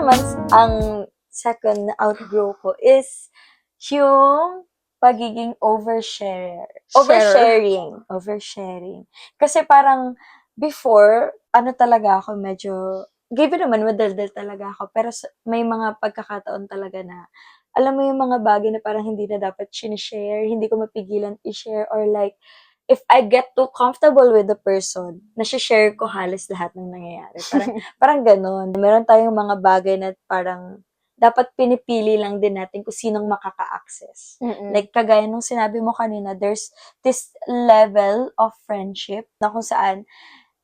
naman, ang second na outgrow ko is yung pagiging oversharing. Kasi parang before, ano talaga ako, medyo, given naman, madaldal talaga ako. Pero may mga pagkakataon talaga na, alam mo yung mga bagay na parang hindi na dapat sinishare, hindi ko mapigilan i-share, or like, if I get too comfortable with the person, nasi-share ko halos lahat ng nangyayari. Parang ganun. Meron tayong mga bagay na parang dapat pinipili lang din natin kung sinong makaka-access. Like, kagaya nung sinabi mo kanina, there's this level of friendship na kung saan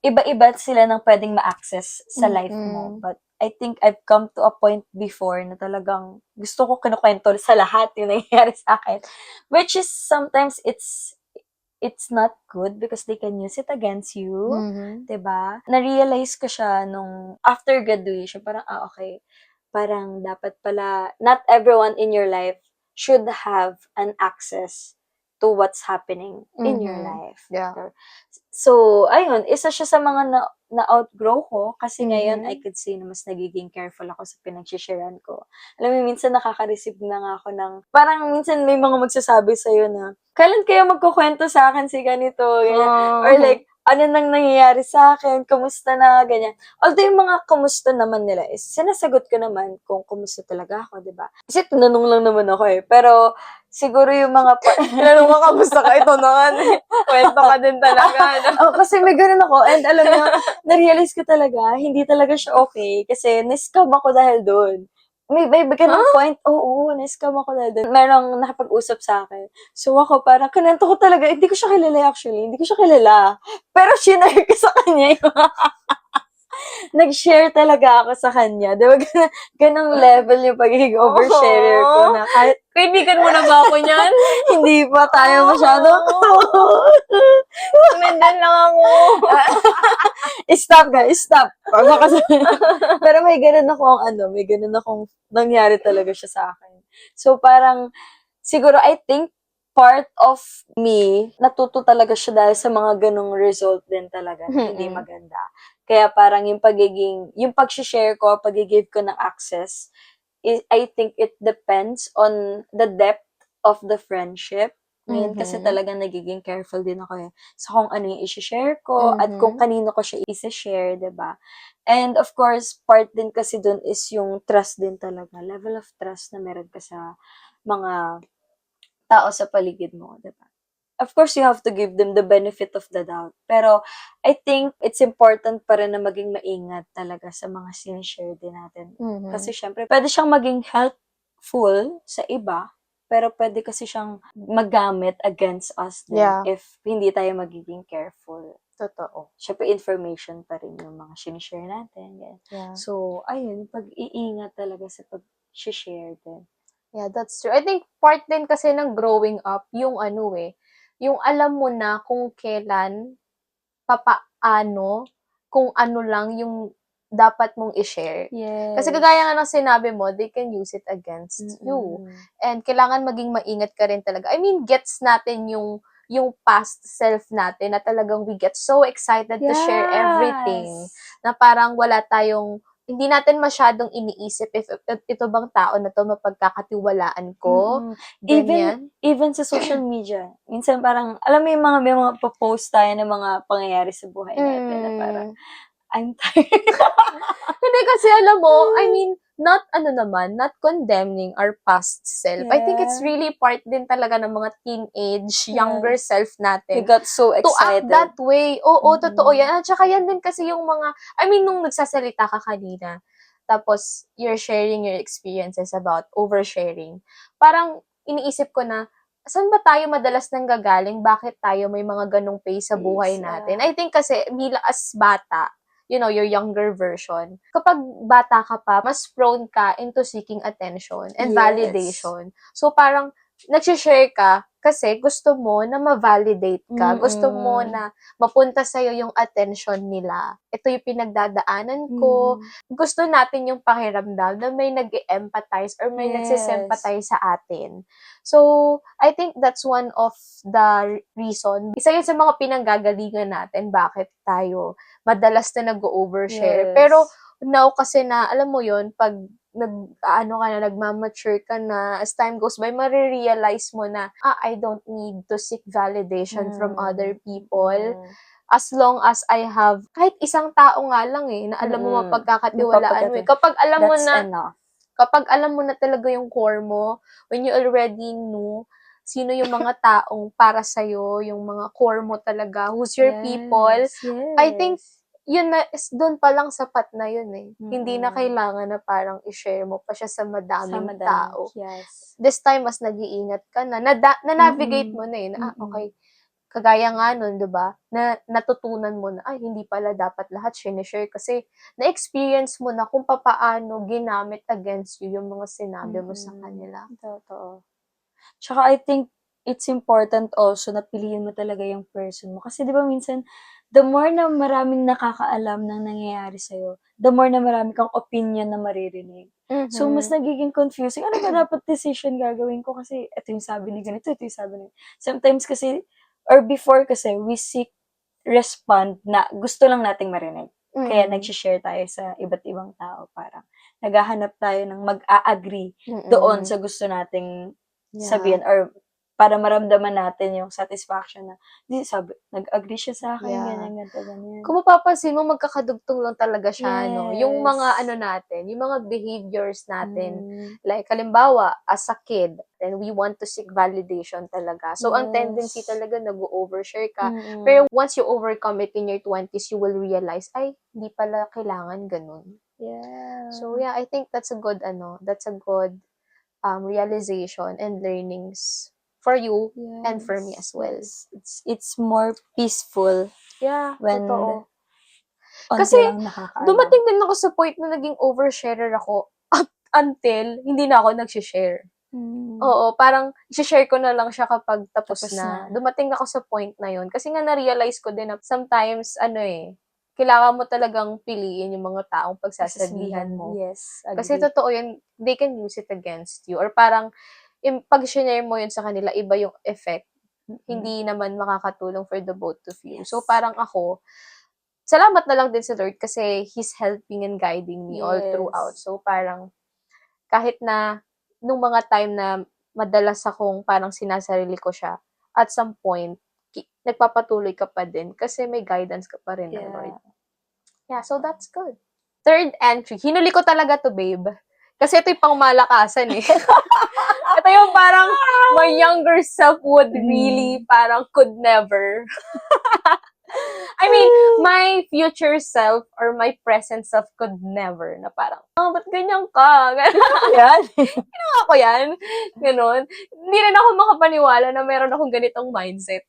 iba-iba sila ng pwedeng ma-access sa life mo. But I think I've come to a point before na talagang gusto ko kinukwento sa lahat yung nangyayari sa akin. Which is sometimes it's not good because they can use it against you. Diba? Na-realize ko siya nung after graduation, parang, okay, parang dapat pala, not everyone in your life should have an access to what's happening in your life. Yeah. So, ayun, isa siya sa mga na-outgrow ko kasi ngayon I could say na mas nagiging careful ako sa pinagsisharean ko. Alam mo, minsan nakaka-receive na nga ako ng, parang minsan may mga magsasabi sa'yo na, kailan kaya magkukwento sa akin si ganito, ganyan. Or like, ano nang nangyayari sa akin, kumusta na, ganyan. Although yung mga kumusta naman nila is, sinasagot ko naman kung kumusta talaga ako, diba? Kasi tinanong lang naman ako pero siguro yung mga Tinanong mo, kamusta ka? Ito naman. Kwento ka din talaga. No? kasi may ganun ako. And alam mo, na-realize ko talaga, hindi talaga siya okay. Kasi na-scam ako dahil doon. May ganung point, na-scam ako dahil doon. Merong nakapag-usap sa akin. So ako parang, kinento ko talaga, hindi ko siya kilala actually. Hindi ko siya kilala. Pero shinare ko sa kanya yung nag-share talaga ako sa kanya. Diba? Ganong level yung pagiging oversharer ko na kahit kaibigan mo na ba ako niyan? hindi pa tayo masyado. Sumendan lang ako. Stop guys, stop. Pero may ganun akong nangyari talaga siya sa akin. So parang, siguro I think part of me, natuto talaga siya dahil sa mga ganung result din talaga na hindi maganda. Kaya parang yung pag-share ko, pag-give ko ng access, I think it depends on the depth of the friendship. Ngayon kasi talagang nagiging careful din ako sa kung ano yung isi-share ko at kung kanino ko siya isi-share, diba? And of course, part din kasi dun is yung trust din talaga. Level of trust na meron ka sa mga tao sa paligid mo, diba? Of course, you have to give them the benefit of the doubt. Pero, I think it's important pa rin na maging maingat talaga sa mga sinishare din natin. Kasi syempre, pwede siyang maging helpful sa iba, pero pwede kasi siyang magamit against us din if hindi tayo magiging careful. Totoo. Syempre, information pa rin yung mga sinishare natin. Yeah. So, ayun, pag-iingat talaga sa pag-share din. Yeah, that's true. I think part din kasi ng growing up, yung yung alam mo na kung kailan, papaano, kung ano lang yung dapat mong i-share. Yes. Kasi kagaya nga ng sinabi mo, they can use it against you. And kailangan maging maingat ka rin talaga. I mean, gets natin yung past self natin na talagang we get so excited to share everything. Na parang wala tayong, hindi natin masyadong iniisip if ito bang tao na to mapagkakatiwalaan ko. Even sa social media. Minsan parang, alam mo yung may mga post tayo ng mga pangyayari sa buhay natin na parang, I'm tired. Hindi kasi alam mo, I mean, not condemning our past self. I think it's really part din talaga ng mga teenage, younger self natin. We got so To act excited. that way. Oo, totoo yan. At saka yan din kasi yung mga, I mean, nung nagsasalita ka kanina, tapos you're sharing your experiences about oversharing, parang iniisip ko na, saan ba tayo madalas nanggagaling? Bakit tayo may mga ganong pace sa buhay natin? I think kasi, as bata, your younger version. Kapag bata ka pa, mas prone ka into seeking attention and validation. So, parang, nagsishare ka Kasi gusto mo na ma-validate ka. Gusto mo Mm. na mapunta sa'yo yung attention nila. Ito yung pinagdadaanan ko. Gusto natin yung pakiramdam na may nag-empathize or may Yes. nagsisympathize sa atin. So, I think that's one of the reason. Isa yun sa mga pinanggagalingan natin bakit tayo madalas na nag-overshare. Yes. Pero now kasi na, alam mo yun, pag nagmamature ka na, as time goes by, marirealize mo na, I don't need to seek validation from other people. As long as I have, kahit isang tao nga lang na alam mo mapagkakatiwalaan mo. Kapag alam mo That's na, enough. kapag alam mo na talaga yung core mo, when you already know sino yung mga taong para sa'yo, yung mga core mo talaga, who's your people, Yes. I think, yun na, doon pa lang sapat na yun Hindi na Mm. kailangan na parang i-share mo pa siya sa madaming Sa tao. Yes. This time, mas nag-iingat ka na. Na-navigate mo na na, okay. Kagaya nga nun, diba? Na natutunan mo na, hindi pala dapat lahat sinishare kasi na-experience mo na kung papaano ginamit against you yung mga sinabi mo sa kanila. Totoo. Tsaka I think it's important also na piliin mo talaga yung person mo. Kasi di ba minsan, the more na maraming nakakaalam ng nangyayari sa'yo, the more na marami kang opinion na maririnig. So, mas nagiging confusing. Ano ba dapat decision gagawin ko? Kasi ito yung sabi ni ganito, ito yung sabi ni... Sometimes kasi, or before kasi, we seek respond na gusto lang nating marinig. Kaya nag-share tayo sa iba't ibang tao. Parang naghahanap tayo ng mag-a-agree doon sa gusto nating sabihin or para maramdaman natin yung satisfaction na, sabi, nag-agree siya sa akin, ganyan, ganito, ganyan. Kung mapapansin mo, magkakadugtong lang talaga siya, no? Yung Yes. mga natin, yung mga behaviors natin. Like, halimbawa, as a kid, then we want to seek validation talaga. So, ang tendency talaga, nag-overshare ka. Pero once you overcome it in your 20s, you will realize, hindi pala kailangan ganun. Yeah. So, yeah, I think that's a good, realization and learnings for you and for me as well. Yes. It's more peaceful Yeah, when totoo. onti Kasi, lang nakakaalam. dumating din ako sa point na naging oversharer ako up until hindi na ako nagsishare. Oo, parang i-share ko na lang siya kapag tapos na. Dumating ako sa point na yun. Kasi nga na-realize ko din na sometimes, kailangan mo talagang piliin yung mga taong pagsasabihan mo. Yes, Kasi agree. totoo yun, they can use it against you. Or parang, pag-share mo yun sa kanila, iba yung effect. Hindi naman makakatulong for the both of you. Yes. So, parang ako, salamat na lang din sa Lord kasi He's helping and guiding me all throughout. So, parang, kahit na, nung mga time na madalas akong parang sinasarili ko siya, at some point, nagpapatuloy ka pa din kasi may guidance ka pa rin ng Lord. Yeah, so that's good. Third entry. Hinuli ko talaga to, babe. Kasi ito yung pangmalakasan Ito yung parang my younger self would really parang could never. I mean, my future self or my present self could never na parang, ba't ganyan ka? Yan. Ginawa ko yan. Ganon. Hindi rin ako makapaniwala na meron akong ganitong mindset.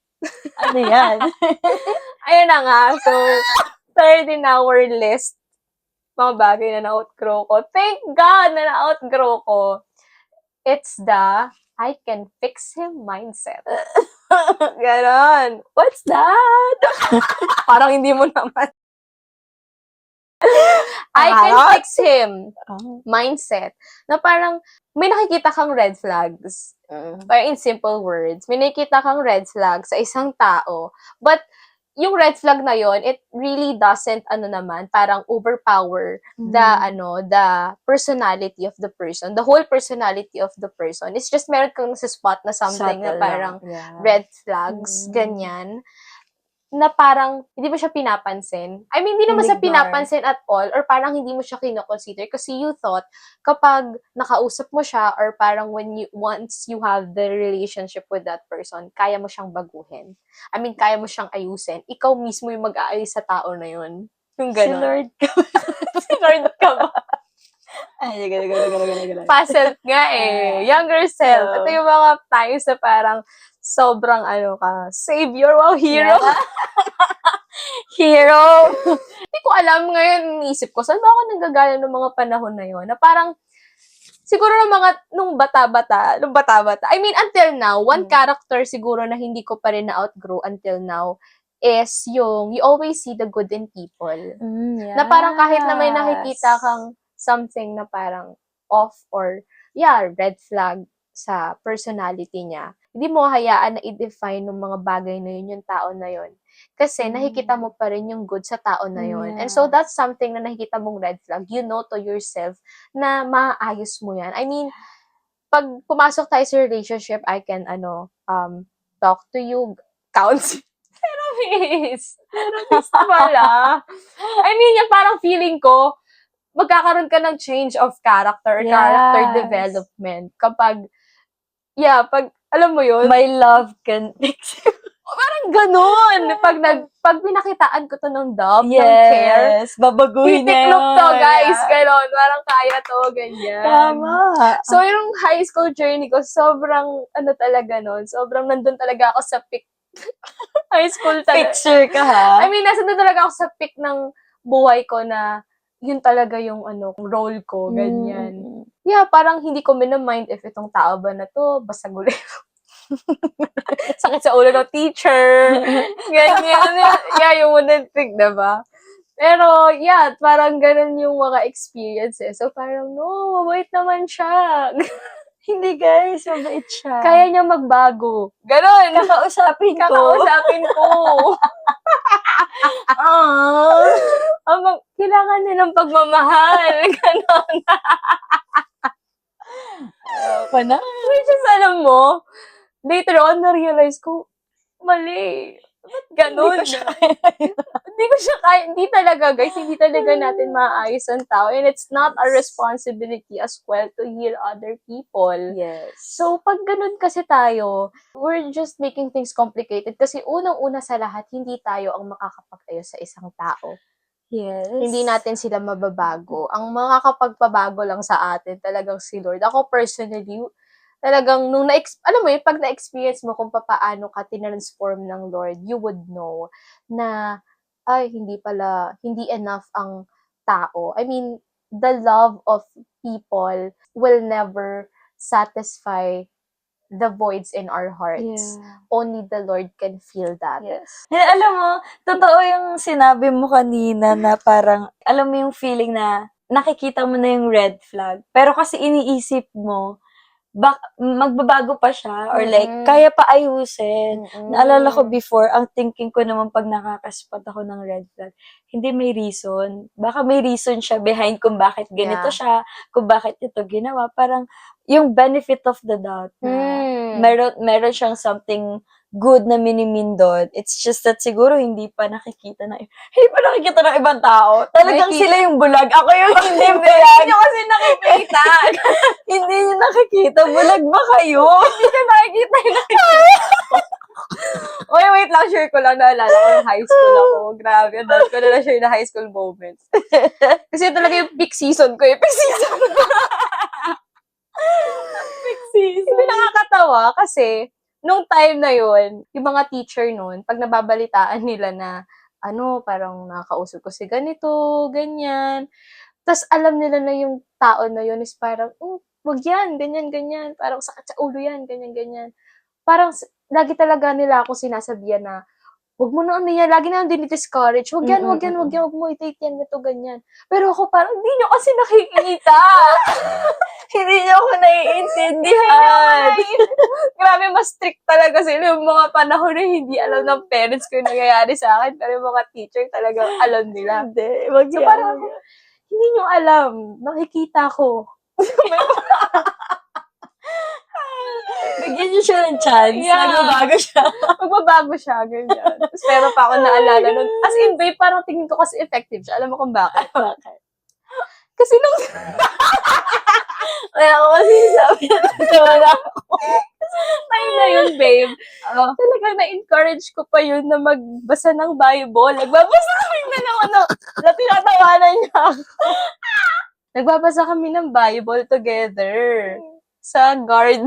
Ano yan? Ayun na nga. So, third in our list, mga bagay na na-outgrow ko. Thank God na na-outgrow ko. It's the I can fix him mindset. Ganon. What's that? Parang hindi mo naman. I can fix him mindset. Na parang may nakikita kang red flags. Parang in simple words, may nakikita kang red flags sa isang tao. But yung red flag na yon, it really doesn't parang overpower the personality of the person, the whole personality of the person. It's just meron kang sa spot na something na parang red flags, ganyan, na parang hindi mo siya pinapansin. I mean, hindi naman sa pinapansin at all or parang hindi mo siya kino-consider kasi you thought kapag nakausap mo siya or parang once you have the relationship with that person, kaya mo siyang baguhin. I mean, kaya mo siyang ayusin. Ikaw mismo yung mag-aayos sa tao na yun. Yung Si gano'n. Lord ka. Si Lord ka ba? Ay, gano'n. Past self nga Younger self. Ito yung mga times na parang sobrang savior, wow, hero. Yeah. Hero. Hindi ko alam ngayon, iniisip ko, saan ba ako nanggagaling ng mga panahon na yun? Na parang, siguro nung bata-bata, I mean, until now, one character siguro na hindi ko pa rin na-outgrow until now is yung, you always see the good in people. Yes. Na parang kahit na may nakikita kang something na parang off or, red flag sa personality niya, hindi mo hayaan na i-define ng mga bagay na yun yung tao na yun. Kasi nakikita mo pa rin yung good sa tao na yun. And so, that's something na nakikita mong red flag. You know to yourself na maayos mo yan. I mean, pag pumasok tayo sa relationship, I can, talk to you, counsel. Therapist pala. I mean, yung parang feeling ko, magkakaroon ka ng change of character, character development. Kapag, alam mo yun? My love can fix you. Parang ganun. Pag pinakitaan ko to ng love, ng care, babaguhin niya titiklop to, yun. guys. Ganon. Parang kaya to, ganyan. Tama. So, yung high school journey ko, sobrang, talaga nun, sobrang nandun talaga ako sa peak. High school talaga. Picture ka, ha? I mean, nasa doon talaga ako sa peak ng buhay ko na yun talaga yung role ko, ganyan. Yeah, parang hindi ko minamind if itong tao ba na to, basta gulo. Sakit sa ulo ng teacher. Ganyan. Yung wouldn't think, diba? Pero, parang ganun yung mga experiences. So, parang, no, mabait naman siya. Hindi, guys. Mabait siya. Kaya niya magbago. Ganun. Kakausapin ko. Kailangan niya ng pagmamahal. Ganon. Ako na. Which is, alam mo, later on, na-realize ko, mali. Ba't ganun? Hindi ko siya kaya. Hindi talaga, guys. Hindi talaga natin maayos ang tao. And it's not our responsibility as well to heal other people. Yes. So, pag ganun kasi tayo, we're just making things complicated. Kasi unang-una sa lahat, hindi tayo ang makakapagtayo sa isang tao. Yes. Hindi natin sila mababago. Ang makakapagpabago lang sa atin, talagang si Lord. Ako personally, talagang alam mo yun, pag na-experience mo kung paano ka tinransform ng Lord, you would know na, hindi enough ang tao. I mean, the love of people will never satisfy the voids in our hearts. Yeah. Only the Lord can feel that. Yes. Alam mo, totoo yung sinabi mo kanina na parang, alam mo yung feeling na nakikita mo na yung red flag. Pero kasi iniisip mo, magbabago pa siya or like, kaya pa ayusin. Naalala ko before, ang thinking ko naman pag nakakaspot ako ng red flag, hindi may reason. Baka may reason siya behind kung bakit ganito siya, kung bakit ito ginawa. Parang, yung benefit of the doubt na meron siyang something good na minimindot. It's just that siguro hindi pa nakikita ng ibang tao. Talagang sila yung bulag. Ako yung hindi bulag. Hindi nyo kasi nakikita. Hindi nyo nakikita. Bulag ba kayo? Hindi nyo nakikita yung Oy, wait lang, share ko lang, naalala ko ng high school ako. Grabe, ang dami ko na na-share na high school moments. Kasi talaga yung peak season ko, peak season. Peak season. Hindi nakakatawa kasi, nung time na yun, yung mga teacher nun, pag nababalitaan nila na, parang nakakausap ko si ganito, ganyan. Tapos alam nila na yung tao na yun is parang, wag yan, ganyan, ganyan. Parang sakit sa ulo yan, ganyan, ganyan. Parang, lagi talaga nila ako sinasabihan na, wag mo na yan, lagi na din-discourage. Wag yan, wag mo i-take yan, ito, ganyan. Pero ako parang, hindi nyo kasi nakikita. Hindi nyo ako naiintindihan. Grabe, mas strict talaga sila yung mga panahon na hindi alam ng parents ko yung nangyayari sa akin. Pero yung mga teacher talagang alam nila. Hindi, wag So yan. parang ako, hindi nyo alam. Nakikita ko. Bigyan nyo siya ng chance. Yeah. Magbabago siya, ganyan. Tapos meron pa ako naalala nun. As in, babe, parang tingin ko kasi effective siya. Alam mo kung bakit? Bakit? Kasi nung... Kaya ako kasi sabi na ako. Time na yun, babe. Talagang na-encourage ko pa yun na magbasa ng Bible. Nagbabasa kami na naman na tinatawanan niya ako. Nagbabasa kami ng Bible together. Sa guard.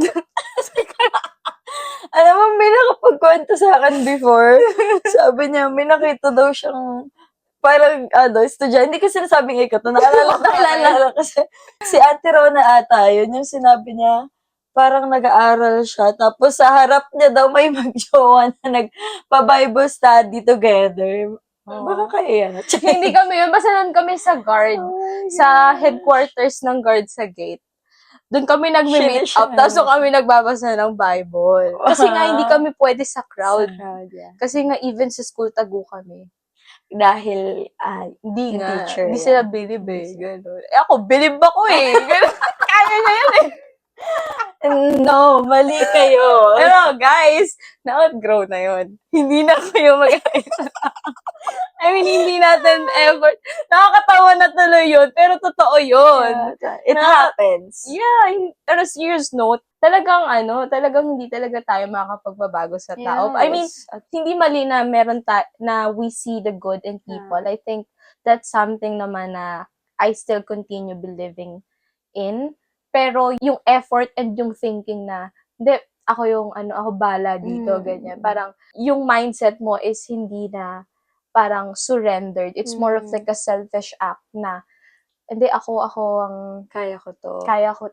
Alam mo, may nakapagkwento sa akin before. Sabi niya, may nakita daw siyang parang, estudyante, hindi ko sinasabing ikaw to, naalala kasi, si Ate Rona ata, yun yung sinabi niya, parang nag-aaral siya, tapos sa harap niya daw may mag-jowa na nagpa-Bible study together. Baka Oo. kaya yan. Hindi kami yun. Basta nun kami sa guard. Sa headquarters ng guard sa gate. Doon kami nagme-meet up. Tapos doon kami nagbabasa ng Bible. Kasi nga, hindi kami pwede sa crowd. Yeah. Kasi nga, even sa school, tago kami. Dahil, Hindi yung nga. teacher, Hindi yeah. sila bilib eh. Ganun. Eh ako, bilib ako eh. Ganun. Kaya na yun eh. No, mali kayo. Pero guys, na-outgrow na yun. Hindi na kayo I mean, hindi natin ever. Nakakatawa na tuloy yun, pero totoo yun. Yeah, it happens. Yeah, pero serious note, talagang hindi talaga tayo makakapagbabago sa tao. I mean, hindi mali na na we see the good in people. I think that's something naman na I still continue believing in. Pero yung effort and yung thinking na, hindi, ako bala dito, ganyan. Parang, yung mindset mo is hindi na parang surrendered. It's more of like a selfish act na, hindi, ako ang Kaya ko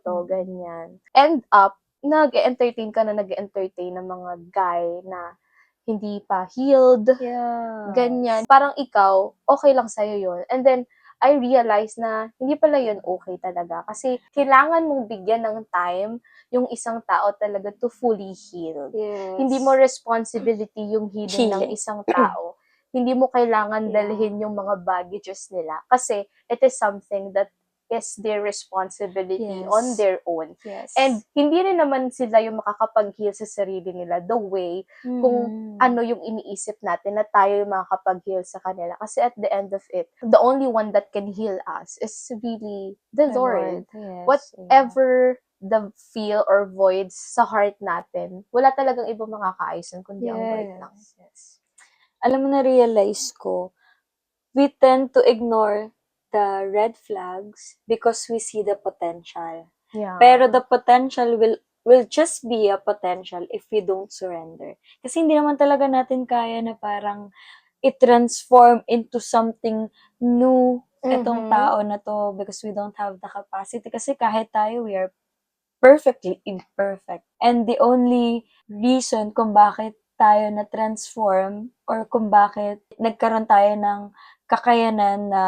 to. ganyan. End up, nag-entertain ka na nag-entertain ng mga guy na hindi pa healed, Yeah. ganyan. Parang ikaw, okay lang sa'yo yun. And then, I realized na hindi pala yun okay talaga. Kasi kailangan mong bigyan ng time yung isang tao talaga to fully heal. Yes. Hindi mo responsibility yung healing ng isang tao. Hindi mo kailangan dalhin yung mga baggages nila. Kasi it is something that is their responsibility on their own. Yes. And hindi rin naman sila yung makakapag-heal sa sarili nila the way kung ano yung iniisip natin na tayo yung makakapag-heal sa kanila. Kasi at the end of it, the only one that can heal us is really the Lord. Yes. Whatever the feel or voids sa heart natin, wala talagang ibang makakaayos kundi ang Lord lang. Yes. Alam mo, na-realize ko, we tend to ignore the red flags because we see the potential. Yeah. Pero the potential will just be a potential if we don't surrender. Kasi hindi naman talaga natin kaya na parang i-transform into something new itong tao na to because we don't have the capacity. Kasi kahit tayo, we are perfectly imperfect. And the only reason kung bakit tayo na-transform or kung bakit nagkaroon tayo ng kakayanan na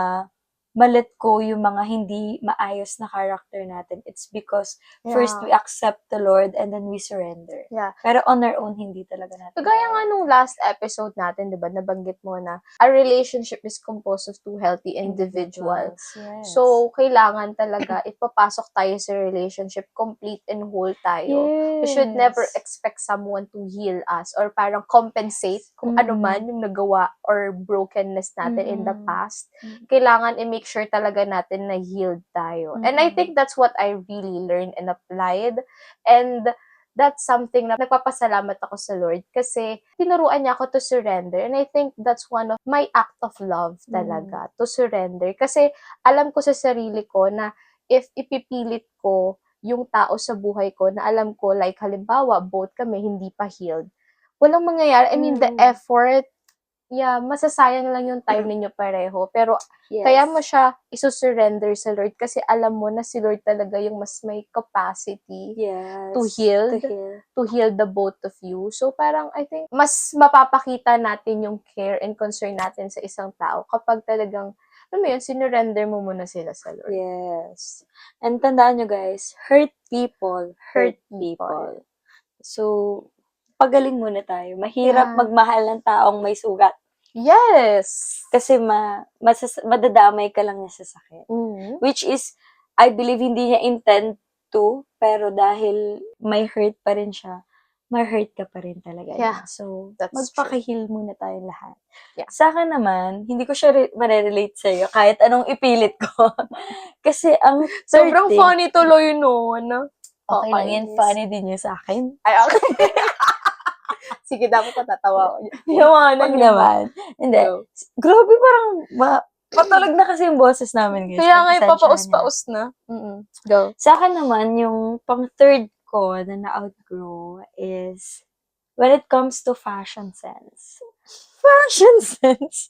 malet go yung mga hindi maayos na character natin. It's because first we accept the Lord and then we surrender. Yeah. Pero on our own, hindi talaga natin. Kagaya nga nung last episode natin, di ba, nabanggit mo na a relationship is composed of two healthy individuals. Yes. So, kailangan talaga ipapasok tayo sa relationship, complete and whole tayo. Yes. We should never expect someone to heal us or parang compensate kung ano man yung nagawa or brokenness natin in the past. Kailangan i-make sure talaga natin na healed tayo. And I think that's what I really learned and applied. And that's something na nagpapasalamat ako sa Lord kasi tinuruan niya ako to surrender. And I think that's one of my act of love talaga, to surrender. Kasi alam ko sa sarili ko na if ipipilit ko yung tao sa buhay ko na alam ko, like halimbawa, both kami hindi pa healed, walang mangyayari. I mean, the effort, masasayang lang yung time ninyo pareho. Pero, kaya mo siya isusurrender sa Lord kasi alam mo na si Lord talaga yung mas may capacity to heal the both of you. So, parang, I think, mas mapapakita natin yung care and concern natin sa isang tao kapag talagang, alam mo yun, sinurrender mo muna sila sa Lord. Yes. And tandaan nyo guys, hurt people. So, pagaling muna tayo. Mahirap magmahal ng taong may sugat. Yes! Kasi madadamay ka lang niya sa sakit. Which is, I believe, hindi niya intend to, pero dahil may hurt pa rin siya, may hurt ka pa rin talaga. Yeah, so, that's magpaka-heal muna tayong lahat. Yeah. Sa akin naman, hindi ko siya marerelate sa'yo kahit anong ipilit ko. Kasi ang sobrang funny tuloy noon. Okay lang yan, funny din yun sa akin. Ay, okay. Sige, dapat patatawa ko. Wag naman. Hindi. Grabe, parang patalag na kasi yung boses namin, guys. Kaya nga, papaus-paus na. Go. Sa akin naman, yung pang-third ko na na-outgrow is when it comes to fashion sense. Fashion sense!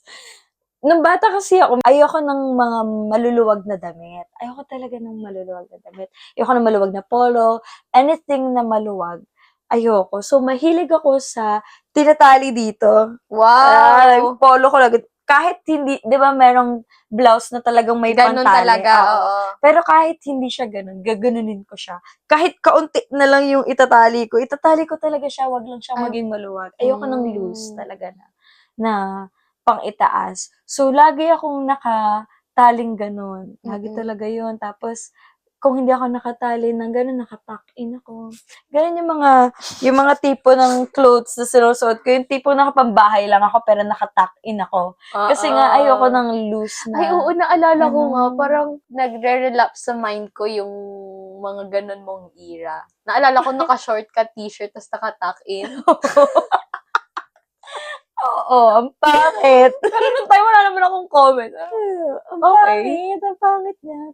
nung bata kasi ako, ayoko ng mga maluluwag na damit. Ayoko talaga ng maluluwag na damit. Ayoko ng maluwag na polo, anything na maluwag, ayoko. So, mahilig ako sa tinatali dito. Wow! Polo ko lang. Kahit hindi, di ba merong blouse na talagang may Ganun pantali? talaga, Oo. oo. Pero kahit hindi siya ganun, gaganunin ko siya. Kahit kaunti na lang yung itatali ko talaga siya, wag lang siyang Ay, maging maluwag. Ayoko ng loose mm. talaga na pang itaas. So, lagi akong nakataling ganun. Lagi Mm. talaga yun. Tapos, kung hindi ako nakatali ng ganun, nakatuck-in ako. Ganun yung mga tipo ng clothes na sinusuot ko. Yung tipo nakapambahay lang ako, pero nakatuck-in ako. Kasi nga, ayoko Oo. ng loose na. Ay, oo, naalala ko nga, Ano. parang nagre-relapse sa mind ko yung mga ganun mong era. Naalala ko, naka-short ka t-shirt, tapos naka-tuck-in. Oo, ang pangit. Pero nung time, wala naman akong comment. Ang Okay. pangit niya.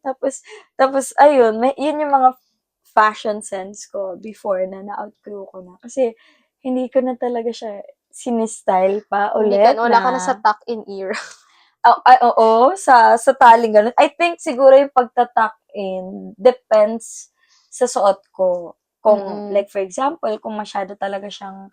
Tapos, ayun, yun yung mga fashion sense ko before na na-outgrow ko na. Kasi, hindi ko na talaga siya sinistyle pa Hindi ulit wala ka na sa tuck-in era. oo, sa taling ganun. I think siguro yung pagta-tuck-in depends sa suot ko. Kung, Mm-mm. like for example, kung masyado talaga siyang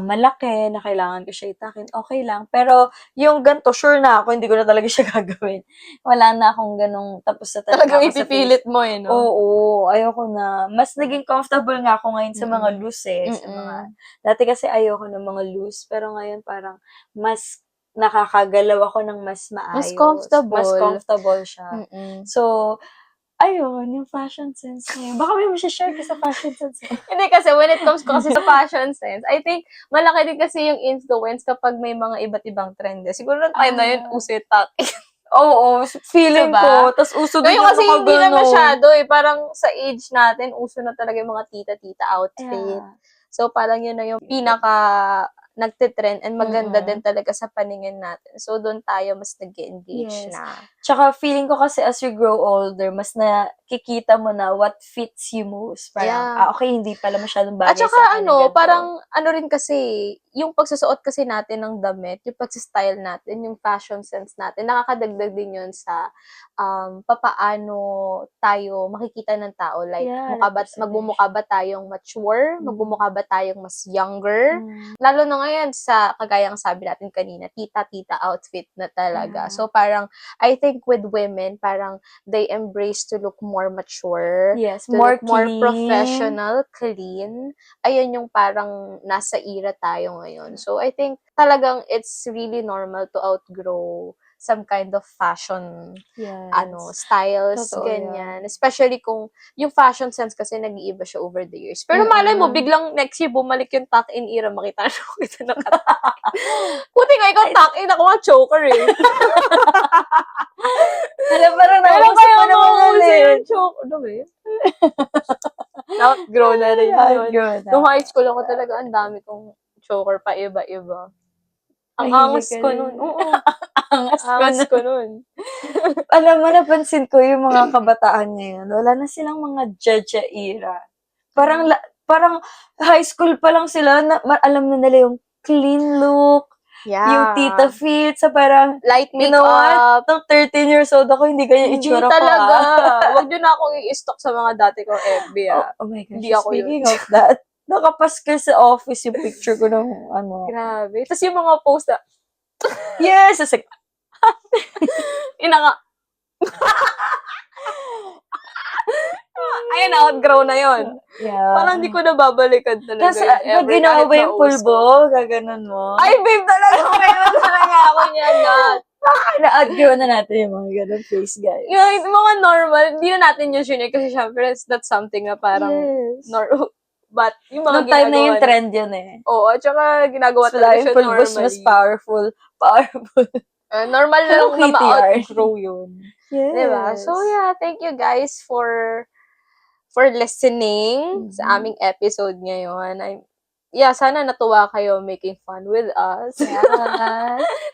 malaki na kailangan ko siya itakin, okay lang. Pero yung ganito, sure na ako, hindi ko na talaga siya gagawin. Wala na akong ganong tapos na talaga Talagang ako sa ipipilit face. mo eh, no? Oo, ayoko na. Mas naging comfortable nga ako ngayon sa mga Mm-mm. loose eh. Sa Mm-mm. mga, dati kasi ayoko ng mga loose, pero ngayon parang mas nakakagalaw ako ng mas Mas maayos. comfortable. Mas comfortable siya. Mm-mm. So, ayun, yung fashion sense niya. Baka may share ka sa fashion sense mo. Hindi kasi, when it comes ko kasi sa fashion sense, I think, malaki din kasi yung influence kapag may mga iba't ibang trend. Siguro ng time na yun, uso yung tuck-in. Oo, feeling Diba? ko. Tapos uso din Ngayon yung kasi hindi na nakaganon. masyado eh. Parang sa age natin, uso na talaga yung mga tita-tita outfit. Yeah. So, parang yun na yung pinaka nagtitrend and maganda din talaga sa paningin natin. So, doon tayo mas nag-engage Yes. na. Tsaka feeling ko kasi as you grow older, mas nakikita mo na what fits you most. Parang, Yeah. okay, hindi pala masyadong At bagay saka sa akin yung ganito. parang rin kasi, yung pagsusuot kasi natin ng damit, yung pag-style natin, yung fashion sense natin, nakakadagdag din yun sa papaano tayo makikita ng tao. Like, Yeah, magmumukha ba tayong mature? Magmumukha ba tayong mas younger? Mm. Lalo na ngayon sa, kagayang sabi natin kanina, tita-tita outfit na talaga. Yeah. So, parang, I think with women, parang they embrace to look more mature. Yes, To more look more clean. professional, clean. Ayun yung parang nasa era tayo ngayon. So, I think talagang it's really normal to outgrow some kind of fashion Yes. styles, Totoo ganyan. yan. Especially kung yung fashion sense kasi nag-iiba siya over the years. Pero malay mo, biglang next year, bumalik yung tuck-in era, makita na kita naka-tuck-in. Buti nga ikaw tuck-in, ako nga choker eh. Alam, parang Pero nausap kaya ko naman mauso ulit. yung choker. Ano ba yun? Outgrow na rin yun. Outgrow na. Nung high school ako talaga, ang dami kong choker pa iba-iba. Ang Mahilig angas ka ko rin. nun. Oo. Angas ko nun. nun. Alam mo, napansin ko yung mga kabataan ngayon, wala na silang mga Jaja era. Parang high school pa lang sila, alam na nila yung clean look, yung tita fit, sa parang, Light you know makeup. what? Nung 13 years old ako, hindi ganyan Hindi itsura ko, talaga. Huwag nyo na akong i-stock sa mga dati kong FB, Oh my gosh, Hindi ako speaking yun. of that, nakapaskil sa office yung picture ko ng Grabe. Tapos yung mga post na, yes, it's like, nga. Ayun, outgrow na yun. yeah. Parang hindi ko na babalikan talaga Tapos, yun pag ever. ginawa kahit ba yung nauso. pulbo, gaganon mo? Ay, babe, talaga. Mayroon talaga ako niyan. Na-outgrow na natin yung mga ganun face, guys. Yung mga normal, hindi na natin yung yun kasi syempre, that's something na parang, Yes. but yung mga Nung time na ginagawa yung trend yun eh. Oo, at saka ginagawa So, talaga yung siya pulbos normally. mas powerful. Normal Hello, lang na Kitty ma-outgrow yun. Yes. Diba? So, yeah, thank you guys for listening sa aming episode ngayon. Sana natuwa kayo making fun with us. Yes.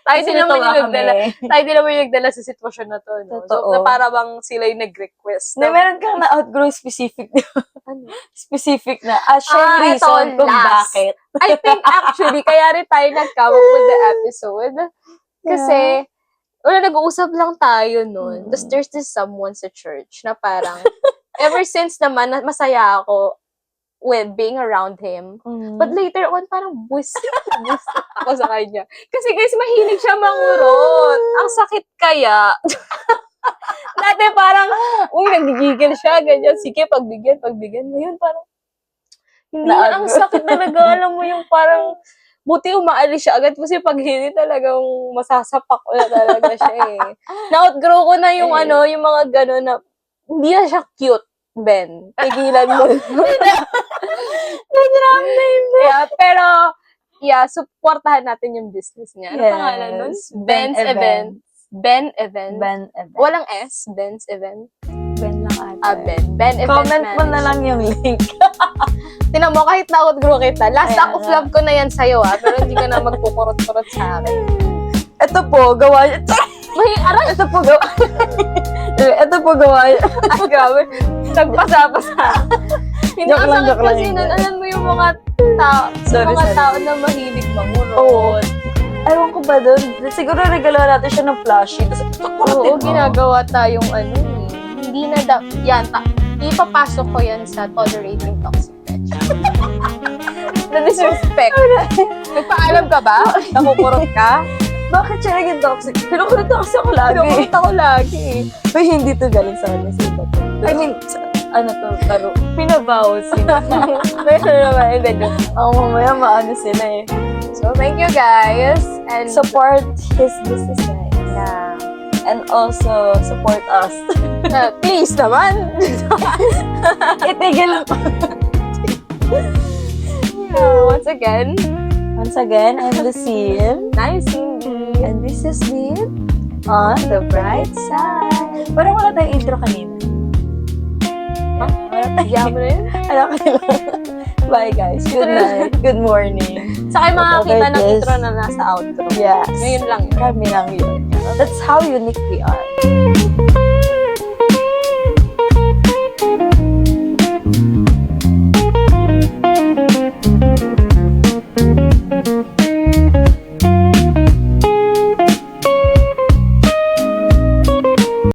tayo din naman yung nagdala. kami. Tayo din naman yung nagdala sa sitwasyon na to. No? So, Totoo. na para bang sila yung nag-request. Na meron kang na-outgrow specific, di ba? Ano? Specific na. Siya yung ito, reason kung last. bakit. I think actually, kaya rin tayo nag-come up with the episode. Kasi, wala, nag-uusap lang tayo nun. Mm. Tapos there's this someone sa church na parang, ever since naman, masaya ako with being around him. But later on, parang buwisit ako sa kanya. Kasi guys, mahilig siya mangurot. Ang sakit kaya. Dati parang, nagigigil siya, ganyan. Sige, pagbigyan. Ngayon parang, hindi na, ang sakit talaga. Alam mo yung parang, buti umaalis siya agad kasi pag hindi talagang masasapak ko na talaga siya eh. Na-outgrow ko na yung yung mga gano'n na, hindi na siya cute, Ben. Tigilan mo. Yeah, pero, supportahan natin yung business niya. Ano pangalan nun? Ben's Event. Ben Event. Walang S, Ben's Event. Ben lang ata. Ben Event Comment mo na Management. lang yung link. Tinan mo, kahit na-outgrow kita, last act of love ko na yan sa'yo, pero hindi ka na magpukurot-kurot sa akin. Ito po, gawa niya. May aray! Ito po, gawa. Ito po, gawa niya. Ay, grabe. Nagpasa-pasa. Hindi Joke ang lang, sakit joke lang, kasi hindi. nun, alam mo yung mga tao, Sorry. tao na mahilig mangurot. Oo. Ewan ko ba doon? Siguro regalo natin siya ng plushie. Oo, ginagawa tayong hindi na ipapasok ko yan sa tolerating toxic relationship. Na disrespect. Nagpaalam ka ba? Nakukurot ka? Bakit siya naging toxic? Kinukurot ako sa ako lagi. Nakukurot ako lagi. Uy, hindi to galing sa kanya. Sa iba to. I mean, ano to, taro. Pinabawas sila. Pero naman, hindi. Ang mamaya maano sila eh. So, thank you guys. And Support his business, guys. yeah. And also, support us. Please naman. Itigil ako. Once again, I'm Lucille. nice Cindy. And this has been On the Bright Side. Parang wala tayong intro kanina. Huh? Wala tayong Diyan mo na yun? Ano ka lang. Bye guys. Good night. Good morning. Saka yung makakita ng Whatever it is. intro na nasa outro. Yes. Ngayon lang yun. Kami lang yun. That's how unique we are.